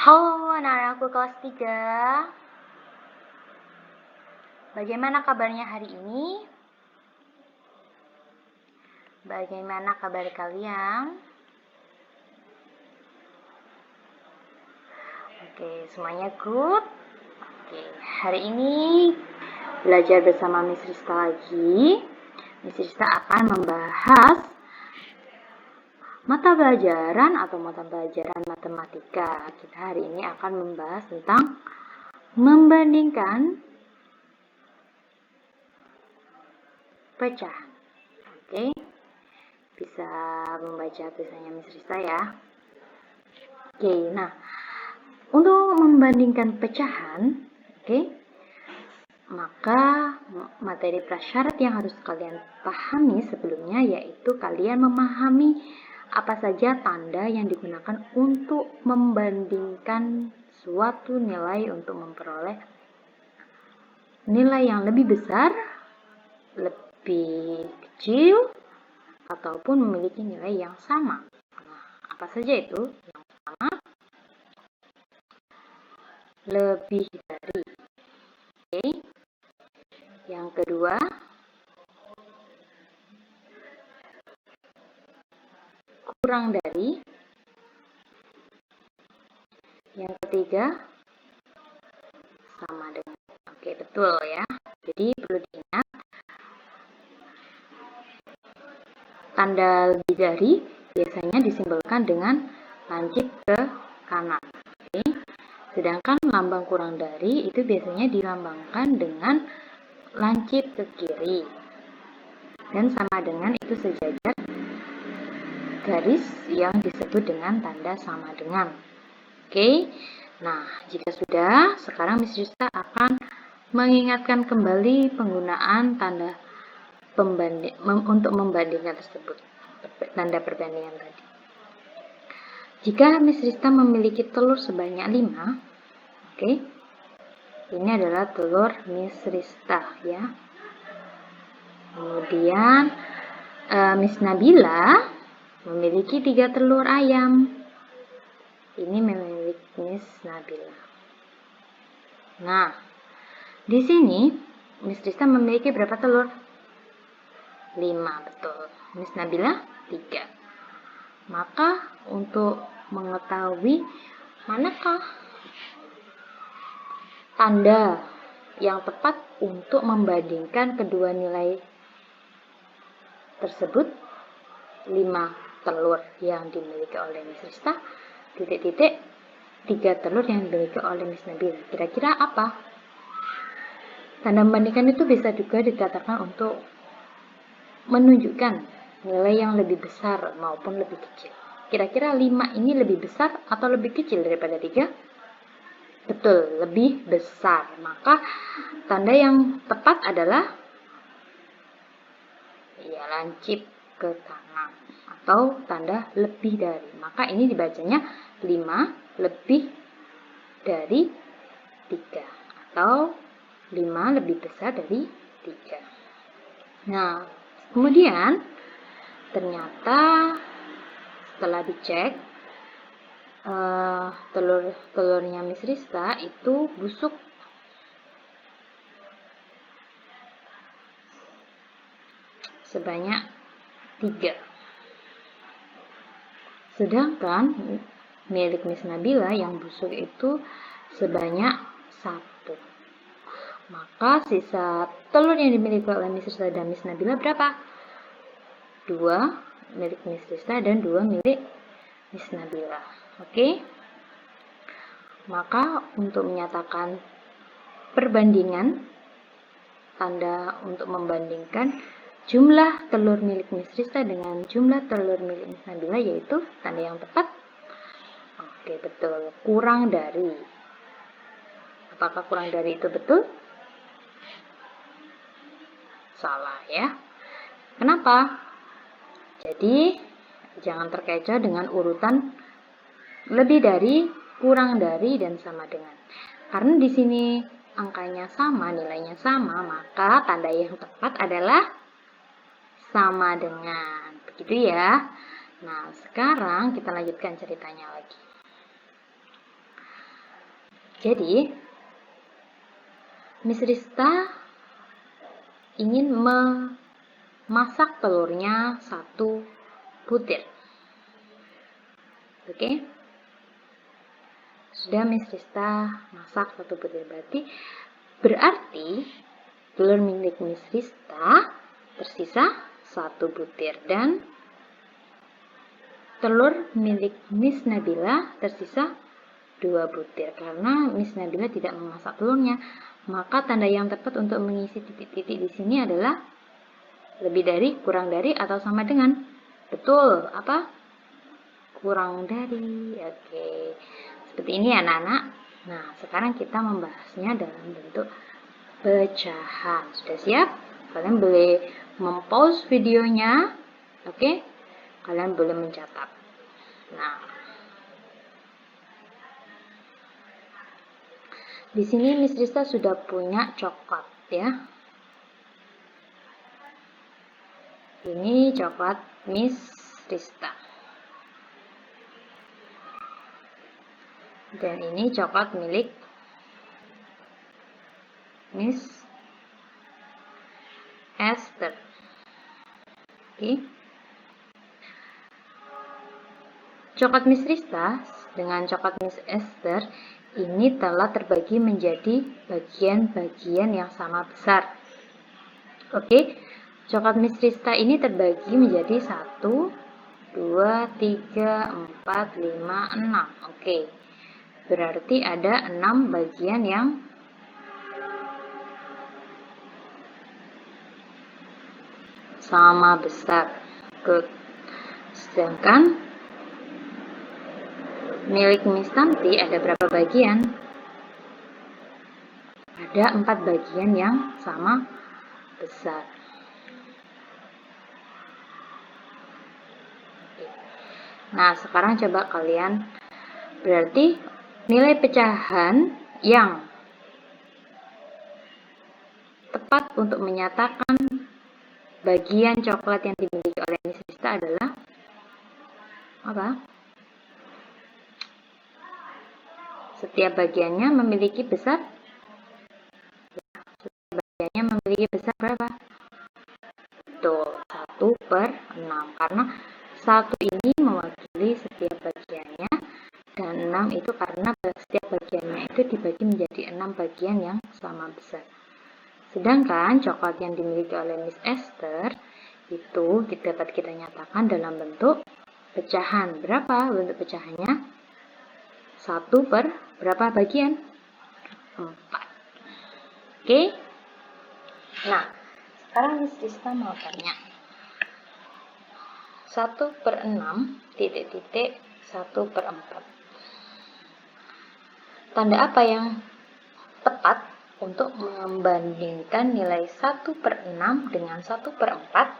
Halo anak-anakku kelas 3. Bagaimana kabarnya hari ini? Bagaimana kabar kalian? Oke, semuanya good? Oke, hari ini belajar bersama Miss Rista lagi. Miss Rista akan membahas mata pelajaran matematika. Kita hari ini akan membahas tentang membandingkan pecahan. Oke, bisa membaca tulisannya Miss Rista ya. Oke, nah untuk membandingkan pecahan, maka materi prasyarat yang harus kalian pahami sebelumnya yaitu kalian memahami apa saja tanda yang digunakan untuk membandingkan suatu nilai untuk memperoleh nilai yang lebih besar, lebih kecil, ataupun memiliki nilai yang sama. Nah, apa saja itu? Yang pertama, lebih dari. Yang kedua, kurang dari. Yang ketiga, sama dengan. Oke, betul ya. Jadi perlu diingat, tanda lebih dari biasanya disimbolkan dengan lancip ke kanan. Sedangkan lambang kurang dari itu biasanya dilambangkan dengan lancip ke kiri. Dan sama dengan itu sejajar garis yang disebut dengan tanda sama dengan. Nah jika sudah, sekarang Miss Rista akan mengingatkan kembali penggunaan tanda untuk membandingkan tersebut, tanda perbandingan tadi. Jika Miss Rista memiliki telur sebanyak 5, ini adalah telur Miss Rista ya. Kemudian Miss Nabila memiliki 3 telur ayam. Ini milik Miss Nabila. Nah, di sini Miss Rista memiliki berapa telur? 5, betul. Miss Nabila 3. Maka untuk mengetahui manakah tanda yang tepat untuk membandingkan kedua nilai tersebut, 5 telur yang dimiliki oleh Miss Rista, titik-titik 3 telur yang dimiliki oleh Miss Nabila. Kira-kira apa? Tanda membandingkan itu bisa juga dikatakan untuk menunjukkan nilai yang lebih besar maupun lebih kecil. Kira-kira 5 ini lebih besar atau lebih kecil daripada 3? Betul, lebih besar. Maka tanda yang tepat adalah lancip ke kanan atau tanda lebih dari. Maka ini dibacanya 5 lebih dari 3 atau 5 lebih besar dari 3. Nah, kemudian ternyata setelah dicek, telurnya Miss Rista itu busuk. Sebanyak 3. Sedangkan milik Miss Nabila yang busuk itu sebanyak 1. Maka sisa telur yang dimiliki oleh Miss Rista dan Miss Nabila berapa? 2 milik Miss Rista dan 2 milik Miss Nabila. Maka untuk menyatakan perbandingan, tanda untuk membandingkan jumlah telur milik Miss Rista dengan jumlah telur milik Miss Nabila yaitu tanda yang tepat. Betul, kurang dari. Apakah kurang dari itu betul? Salah ya. Kenapa? Jadi jangan terkecoh dengan urutan lebih dari, kurang dari, dan sama dengan. Karena di sini angkanya sama, nilainya sama, maka tanda yang tepat adalah sama dengan. Begitu ya. Nah, sekarang kita lanjutkan ceritanya lagi. Jadi, Miss Rista ingin memasak telurnya 1 butir. Oke? Sudah Miss Rista masak 1 butir, berarti telur milik Miss Rista tersisa 1 butir dan telur milik Miss Nabila tersisa 2 butir. Karena Miss Nabila tidak memasak telurnya, maka tanda yang tepat untuk mengisi titik-titik di sini adalah lebih dari, kurang dari, atau sama dengan. Betul, apa? Kurang dari. Oke. Seperti ini ya anak-anak. Nah, sekarang kita membahasnya dalam bentuk pecahan. Sudah siap? Kalian boleh mempause videonya. Oke? Kalian boleh mencatat. Nah, di sini Miss Rista sudah punya coklat ya. Ini coklat Miss Rista. Dan ini coklat milik Miss Esther. Oke. Coklat Miss Rista dengan coklat Miss Esther ini telah terbagi menjadi bagian-bagian yang sama besar. Oke, coklat Miss Rista ini terbagi menjadi 1, 2, 3, 4, 5, 6. Oke, berarti ada 6 bagian yang sama besar. Good. Sedangkan milik Miss Tanti ada berapa bagian? Ada 4 bagian yang sama besar. Nah, sekarang coba kalian, berarti nilai pecahan yang tepat untuk menyatakan bagian coklat yang dimiliki oleh Miss Rista adalah apa? Setiap bagiannya memiliki besar? Setiap bagiannya memiliki besar berapa? Betul, 1/6. Karena 1 ini mewakili setiap bagiannya, dan 6 itu karena setiap bagiannya itu dibagi menjadi 6 bagian yang sama besar. Sedangkan coklat yang dimiliki oleh Miss Esther itu dapat kita nyatakan dalam bentuk pecahan. Berapa bentuk pecahannya? 1 per berapa bagian? 4. Oke. Nah, sekarang Miss Rista mau tanya. 1/6 titik-titik 1/4. Tanda apa yang tepat untuk membandingkan nilai 1/6 dengan 1/4?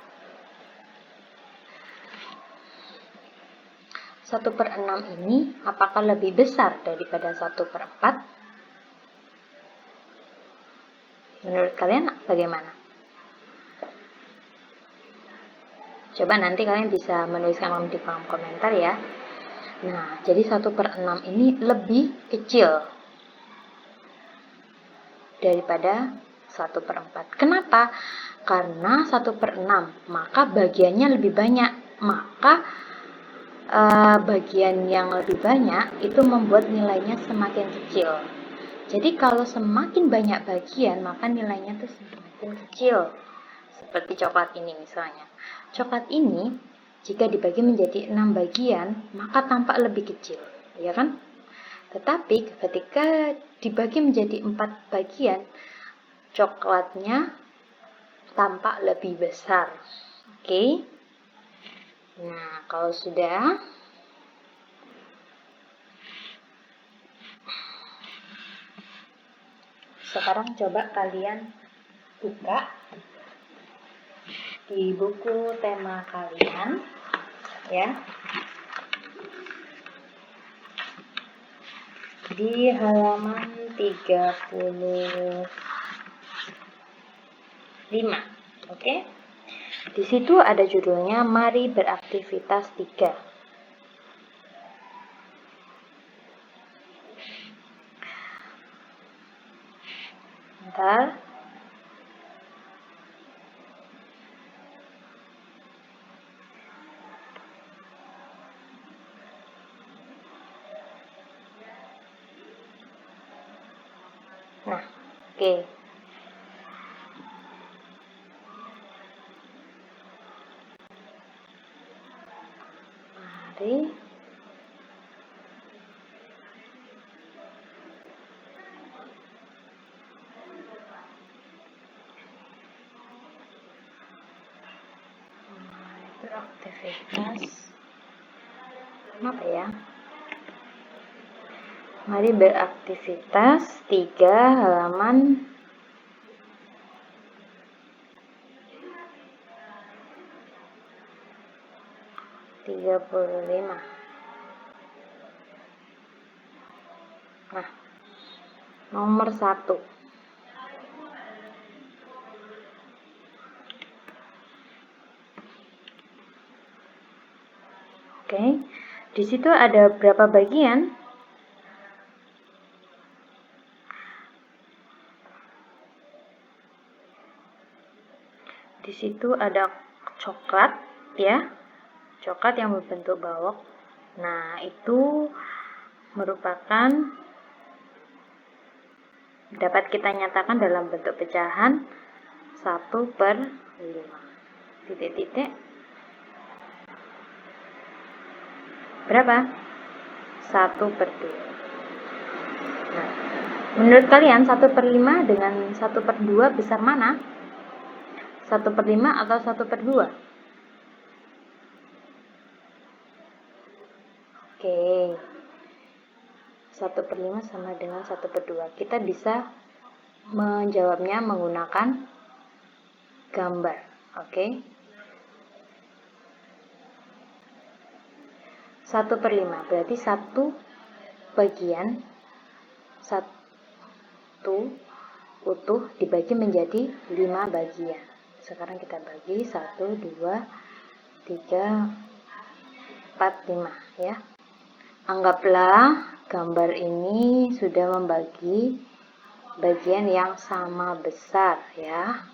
1/6 ini apakah lebih besar daripada 1/4? Menurut kalian bagaimana? Coba nanti kalian bisa menuliskan di kolom komentar ya. Nah, jadi 1/6 ini lebih kecil daripada 1/4. Kenapa? Karena 1/6, maka bagiannya lebih banyak. Maka bagian yang lebih banyak itu membuat nilainya semakin kecil. Jadi kalau semakin banyak bagian, maka nilainya tuh semakin kecil. Seperti coklat ini misalnya. Coklat ini jika dibagi menjadi 6 bagian, maka tampak lebih kecil, ya kan? Tetapi ketika dibagi menjadi 4 bagian, coklatnya tampak lebih besar. Oke? Nah, kalau sudah, sekarang coba kalian buka di buku tema kalian ya, di halaman 35. Oke? Di situ ada judulnya Mari Beraktivitas 3. Sebentar. Nah, oke. Mari beraktivitas. Apa ya? Mari beraktivitas 3 halaman 35. Nah, nomor 1. Oke, di situ ada berapa bagian? Di situ ada coklat, ya, coklat yang berbentuk balok. Nah, itu merupakan dapat kita nyatakan dalam bentuk pecahan 1/5. Titik-titik. Berapa? 1/2. Nah, menurut kalian 1/5 dengan 1/2 besar mana? 1/5 atau 1/2? Oke. 1/5 sama dengan 1/2. Kita bisa menjawabnya menggunakan gambar. Oke. 1/5 berarti 1 bagian 1 utuh dibagi menjadi 5 bagian. Sekarang kita bagi 1, 2, 3, 4, 5, ya. Anggaplah gambar ini sudah membagi bagian yang sama besar, ya.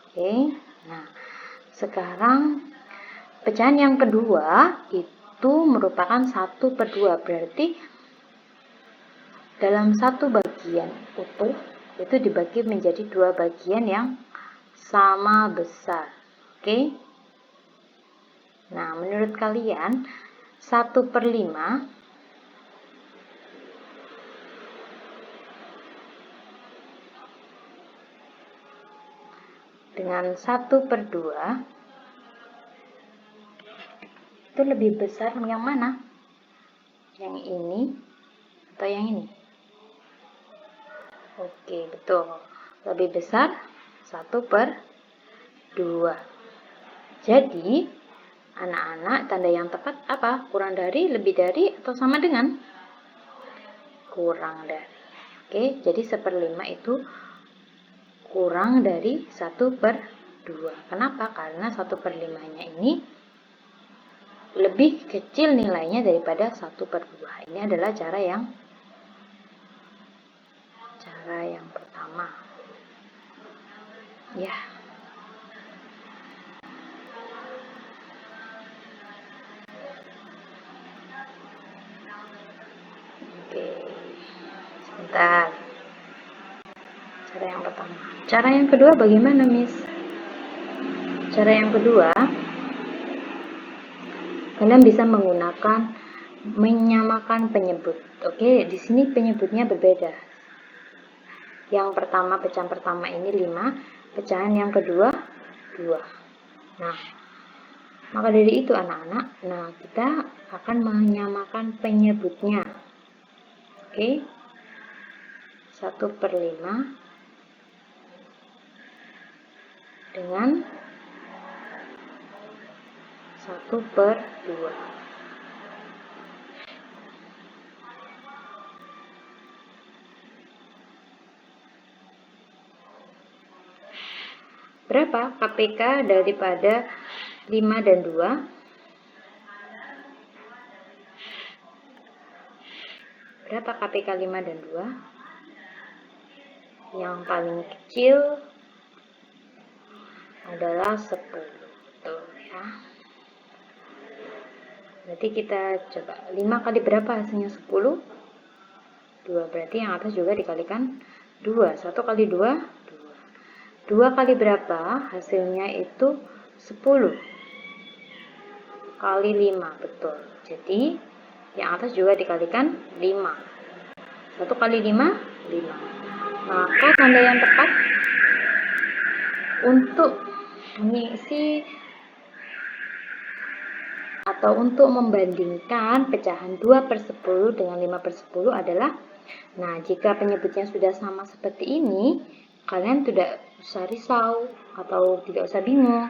Oke. Nah, sekarang pecahan yang kedua itu merupakan 1/2, berarti dalam 1 bagian utuh itu dibagi menjadi 2 bagian yang sama besar. Oke. Nah, menurut kalian 1/5 dengan 1/2 itu lebih besar yang mana? Yang ini atau yang ini? Oke, betul. Lebih besar 1/2. Jadi, anak-anak, tanda yang tepat apa? Kurang dari, lebih dari, atau sama dengan? Kurang dari. Oke, jadi 1/5 itu kurang dari 1/2. Kenapa? Karena 1/5-nya ini lebih kecil nilainya daripada 1/2. Ini adalah cara yang pertama. Ya. Oke. Sebentar. Cara yang pertama. Cara yang kedua bagaimana, Miss? Cara yang kedua, kalian bisa menggunakan menyamakan penyebut. Oke, di sini penyebutnya berbeda. Yang pertama, pecahan pertama ini 5, pecahan yang kedua 2. Nah, maka dari itu anak-anak, nah kita akan menyamakan penyebutnya. Oke. 1/5 dengan 1/2. Berapa KPK daripada 5 dan 2? Berapa KPK 5 dan 2? Yang paling kecil adalah 10. Tuh ya. Berarti kita coba 5 kali berapa hasilnya 10? 2. Berarti yang atas juga dikalikan 2. 1 kali 2, 2. 2 kali berapa? Hasilnya itu 10 kali 5. Betul. Jadi yang atas juga dikalikan 5. 1 kali 5, 5. Maka tanda yang tepat untuk mengisi atau untuk membandingkan pecahan 2/10 dengan 5/10 adalah, nah, jika penyebutnya sudah sama seperti ini, kalian tidak usah risau atau tidak usah bingung.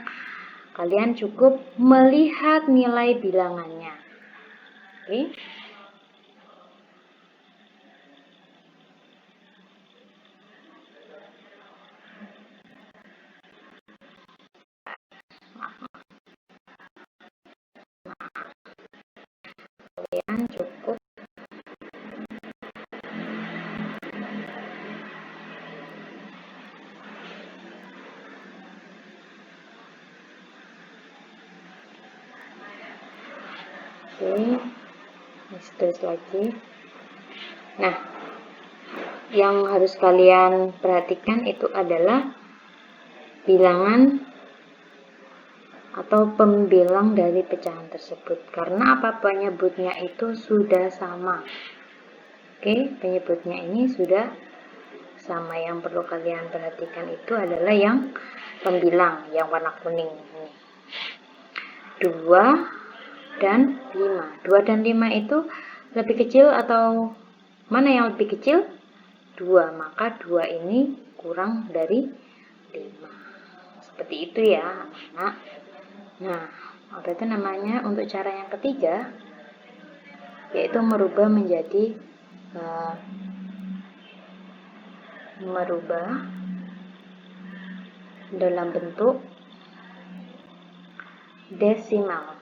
Kalian cukup melihat nilai bilangannya. Oke? Kalian cukup tulis lagi. Nah, yang harus kalian perhatikan itu adalah bilangan atau pembilang dari pecahan tersebut. Karena apa? Penyebutnya itu sudah sama. Oke, penyebutnya ini sudah sama. Yang perlu kalian perhatikan itu adalah yang pembilang, yang warna kuning ini. 2 dan 5. 2 dan 5 itu lebih kecil atau mana yang lebih kecil? 2. Maka 2 ini kurang dari 5. Seperti itu ya, anak-anak. Nah, apa itu namanya untuk cara yang ketiga, yaitu merubah menjadi merubah dalam bentuk desimal.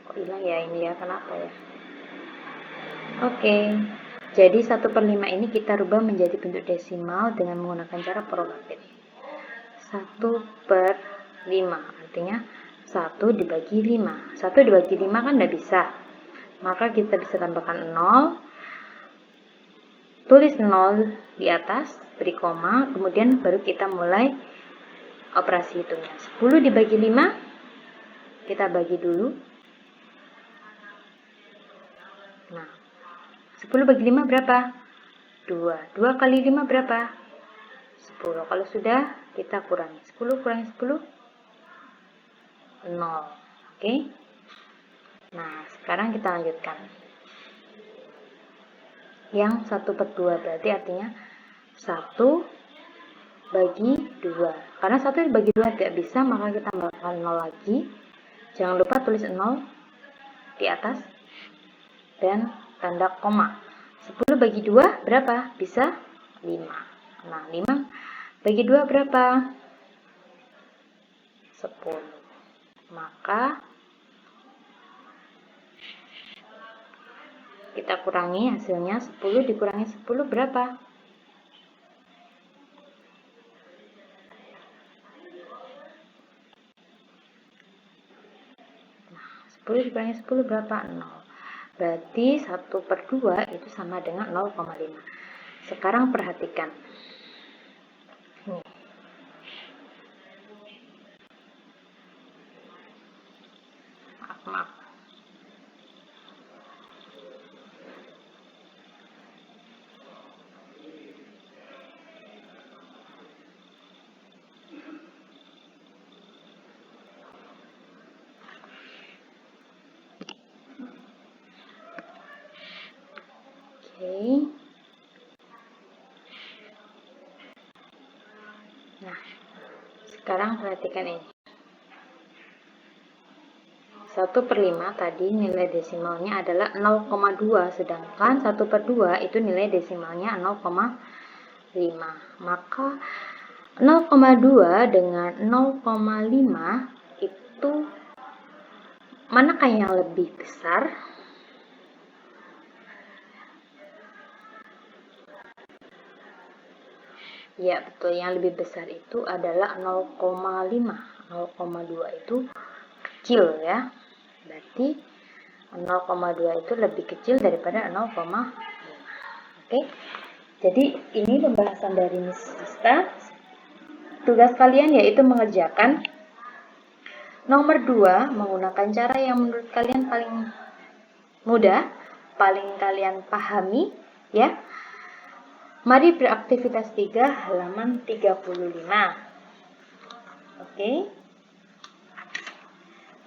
Kok hilang ya ini ya, kenapa ya? Oke, jadi 1/5 ini kita rubah menjadi bentuk desimal dengan menggunakan cara prorated. 1/5 artinya 1 dibagi 5. 1 dibagi 5 kan tidak bisa, maka kita bisa tambahkan 0, tulis 0 di atas, beri koma, kemudian baru kita mulai operasi hitungnya. 10 dibagi 5 kita bagi dulu. Nah, 10 bagi 5 berapa? 2. 2 kali 5 berapa? 10. Kalau sudah, kita kurangi. 10 kurangi 10, 0. Oke? Nah, sekarang kita lanjutkan. Yang 1/2 berarti artinya 1 bagi 2. Karena 1 dibagi 2 tidak bisa, maka kita tambahkan 0 lagi. Jangan lupa tulis 0 di atas dan tanda koma. 10 bagi 2 berapa? Bisa 5. Nah, 5 bagi 2 berapa? 10. Maka kita kurangi hasilnya. 10 dikurangi 10 berapa? 10 dikurangi 10 berapa? 0. Berarti 1/2 itu sama dengan 0,5. Sekarang perhatikan. Maaf. Oke. Nah, sekarang perhatikan ini. 1/5 tadi nilai desimalnya adalah 0,2, sedangkan 1/2 itu nilai desimalnya 0,5. Maka 0,2 dengan 0,5 itu manakah yang lebih besar? Ya, betul. Yang lebih besar itu adalah 0,5. 0,2 itu kecil ya. Berarti 0,2 itu lebih kecil daripada 0,5. Oke. Jadi ini pembahasan dari Miss Rista. Tugas kalian yaitu mengerjakan nomor 2 menggunakan cara yang menurut kalian paling mudah, paling kalian pahami ya. Mari beraktivitas 3 halaman 35. Oke.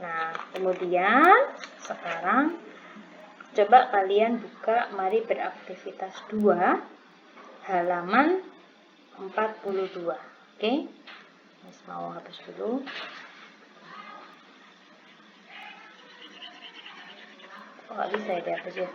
Nah, kemudian sekarang coba kalian buka mari beraktivitas 2 halaman 42. Oke. Miss mau hapus dulu. Oh, nggak bisa ya dihapus ya.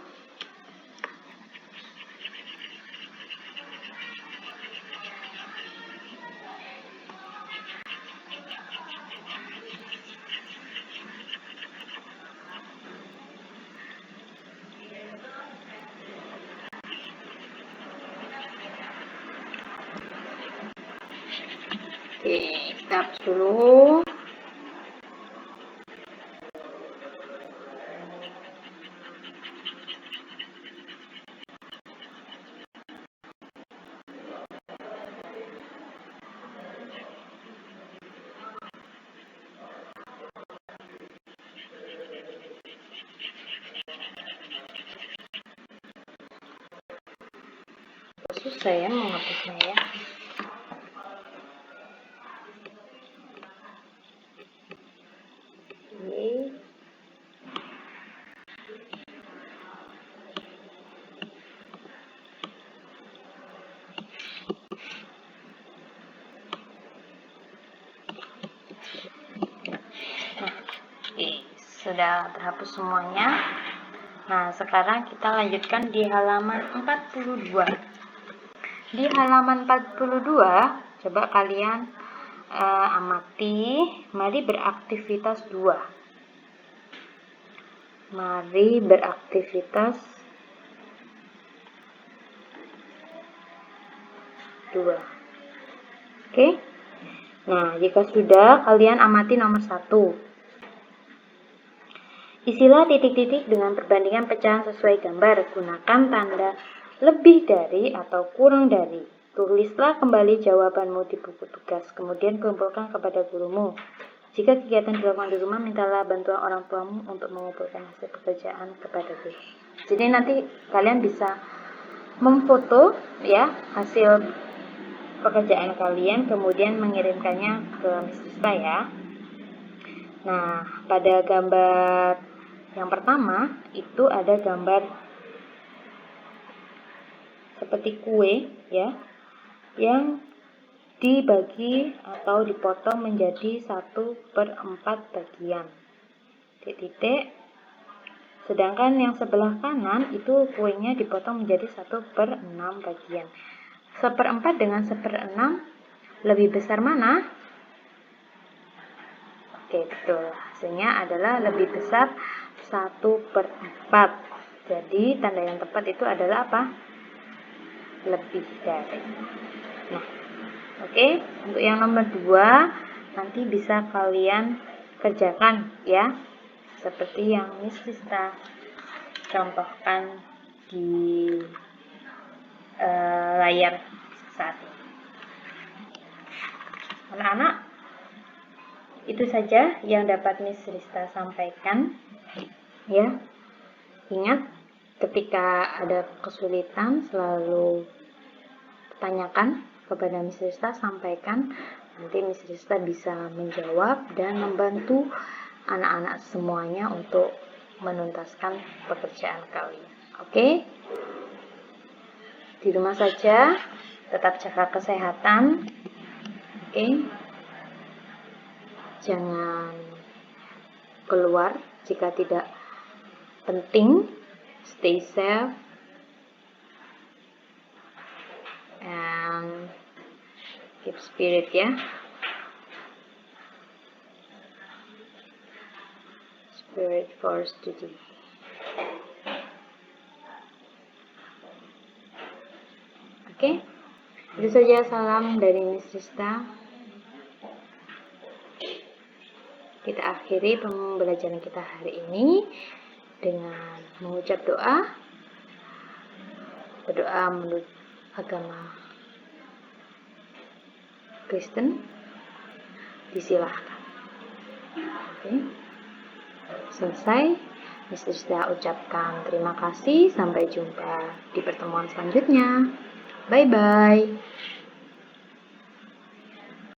Oke, kita hapus dulu. Susah ya menghapusnya ya. Oke. Oke, sudah terhapus semuanya. Nah, sekarang kita lanjutkan di halaman 42. Di halaman 42, coba kalian amati, mari beraktivitas 2. Mari beraktivitas 2. Oke. Nah, jika sudah, kalian amati nomor 1. Isilah titik-titik dengan perbandingan pecahan sesuai gambar. Gunakan tanda lebih dari atau kurang dari. Tulislah kembali jawabanmu di buku tugas, kemudian kumpulkan kepada gurumu. Jika kegiatan dilakukan di rumah, mintalah bantuan orang tuamu untuk mengumpulkan hasil pekerjaan kepada guru. Jadi nanti kalian bisa memfoto ya hasil pekerjaan kalian, kemudian mengirimkannya ke Miss Rista ya. Nah, pada gambar yang pertama itu ada gambar seperti kue ya, yang dibagi atau dipotong menjadi 1/4 bagian. Titik-titik. Sedangkan yang sebelah kanan itu kuenya dipotong menjadi 1/6 bagian. 1/4 dengan 1/6 lebih besar mana? Oke, betul. Hasilnya adalah lebih besar 1/4. Jadi tanda yang tepat itu adalah apa? Lebih dari. Nah, oke. Untuk yang nomor 2 nanti bisa kalian kerjakan ya, seperti yang Miss Rista contohkan di layar saat ini. Anak-anak, itu saja yang dapat Miss Rista sampaikan ya. Ingat, ketika ada kesulitan selalu tanyakan kepada Miss Rista, sampaikan. Nanti Miss Rista bisa menjawab dan membantu anak-anak semuanya untuk menuntaskan pekerjaan kalian. Oke? Di rumah saja, tetap jaga kesehatan. Oke? Jangan keluar jika tidak penting. Stay safe and keep spirit ya. Spirit for Study. Oke, itu saja salam dari Miss Rista. Kita akhiri pembelajaran kita hari ini dengan mengucap doa. Berdoa menurut agama Kristen. Disilahkan. Oke. Selesai. Miss Rista ucapkan terima kasih. Sampai jumpa di pertemuan selanjutnya. Bye-bye.